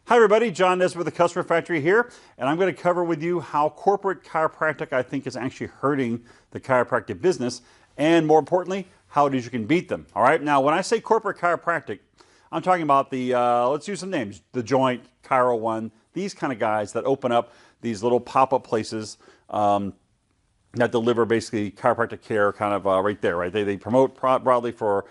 Hi everybody, John Nesbitt with the Customer Factory here, and I'm going to cover with you how corporate chiropractic I think is actually hurting the chiropractic business, and more importantly, how it is you can beat them. All right, now when I say corporate chiropractic, I'm talking about the, let's use some names, The Joint, ChiroOne, these kind of guys that open up these little pop-up places that deliver basically chiropractic care kind of right there, right? They promote broadly for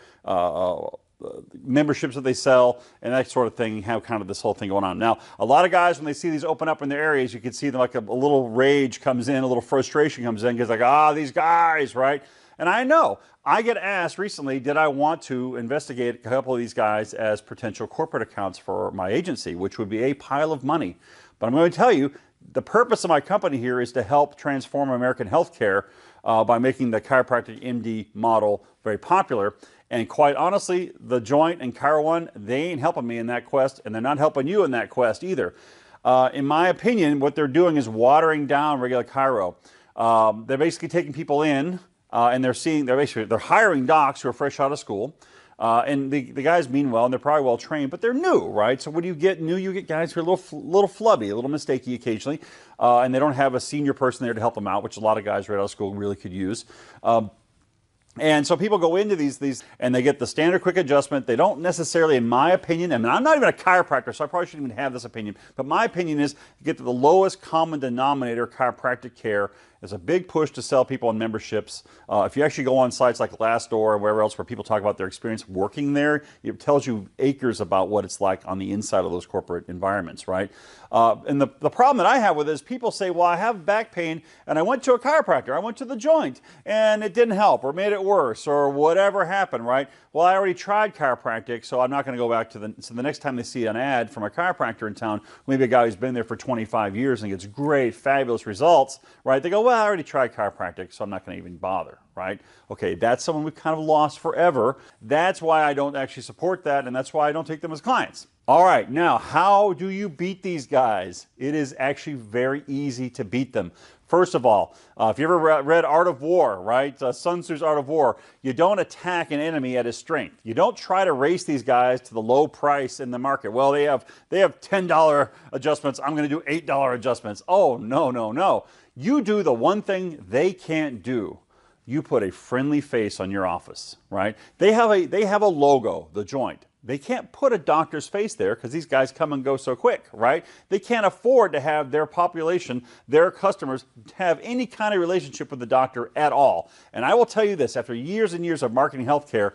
memberships that they sell and that sort of thing, have kind of this whole thing going on. Now, a lot of guys, when they see these open up in their areas, you can see them like a little rage comes in, a little frustration comes in, because like, these guys, right? And I know, I get asked recently, did I want to investigate a couple of these guys as potential corporate accounts for my agency, which would be a pile of money. But I'm going to tell you, the purpose of my company here is to help transform American healthcare by making the chiropractic MD model very popular. And quite honestly, The Joint and ChiroOne, they ain't helping me in that quest, and they're not helping you in that quest either. In my opinion, what they're doing is watering down regular chiro. They're basically taking people in, and they're hiring docs who are fresh out of school. And the guys mean well, and they're probably well trained, but they're new, right? So when you get new, you get guys who are a little flubby, a little mistakey occasionally, and they don't have a senior person there to help them out, which a lot of guys right out of school really could use. And so people go into these and they get the standard quick adjustment. They don't necessarily, in my opinion, and I'm not even a chiropractor, so I probably shouldn't even have this opinion, but my opinion is to get to the lowest common denominator chiropractic care. There's a big push to sell people on memberships. If you actually go on sites like Glassdoor and wherever else where people talk about their experience working there, it tells you acres about what it's like on the inside of those corporate environments, right? And the problem that I have with it is people say, well, I have back pain and I went to a chiropractor, I went to The Joint and it didn't help or made it worse or whatever happened, right? Well, I already tried chiropractic, so I'm not going to go back to so the next time they see an ad from a chiropractor in town, maybe a guy who's been there for 25 years and gets great, fabulous results, right? They go, well, I already tried chiropractic, so I'm not going to even bother, right? Okay, that's someone we've kind of lost forever. That's why I don't actually support that, and that's why I don't take them as clients. All right, now, how do you beat these guys? It is actually very easy to beat them. First of all, if you ever read Art of War, right? Sun Tzu's Art of War, you don't attack an enemy at his strength. You don't try to race these guys to the low price in the market. Well, they have $10 adjustments. I'm going to do $8 adjustments. Oh, no, no, no. You do the one thing they can't do. You put a friendly face on your office, right? They have a logo, The Joint. They can't put a doctor's face there because these guys come and go so quick, right? They can't afford to have their population, their customers, have any kind of relationship with the doctor at all. And I will tell you this, after years and years of marketing healthcare,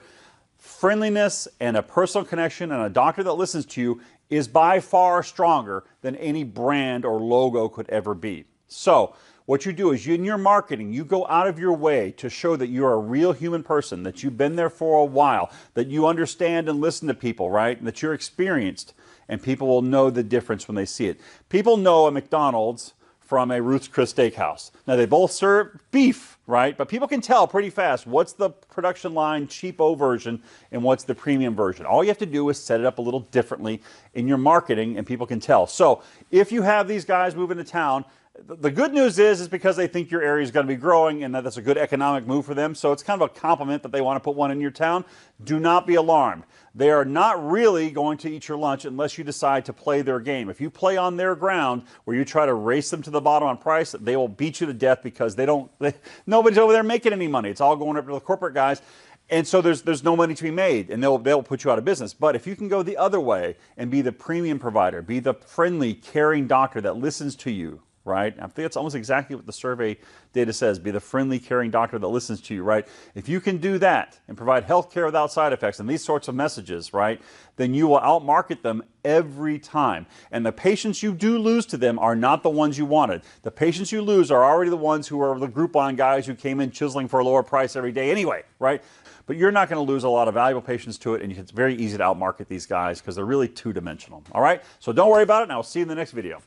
friendliness and a personal connection and a doctor that listens to you is by far stronger than any brand or logo could ever be. So, what you do is in your marketing, you go out of your way to show that you're a real human person, that you've been there for a while, that you understand and listen to people, right? And that you're experienced, and people will know the difference when they see it. People know a McDonald's from a Ruth's Chris Steakhouse. Now, they both serve beef, right? But people can tell pretty fast what's the production line cheapo version and what's the premium version. All you have to do is set it up a little differently in your marketing, and people can tell. So, if you have these guys moving to town, the good news is because they think your area is going to be growing and that's a good economic move for them. So it's kind of a compliment that they want to put one in your town. Do not be alarmed. They are not really going to eat your lunch unless you decide to play their game. If you play on their ground where you try to race them to the bottom on price, they will beat you to death because nobody's over there making any money. It's all going up to the corporate guys. And so there's no money to be made, and they'll put you out of business. But if you can go the other way and be the premium provider, be the friendly, caring doctor that listens to you, right? I think that's almost exactly what the survey data says. Be the friendly, caring doctor that listens to you, right? If you can do that and provide health care without side effects and these sorts of messages, right, then you will outmarket them every time. And the patients you do lose to them are not the ones you wanted. The patients you lose are already the ones who are the Groupon guys who came in chiseling for a lower price every day anyway, right? But you're not going to lose a lot of valuable patients to it, and it's very easy to outmarket these guys because they're really two-dimensional. All right? So don't worry about it, and I'll see you in the next video.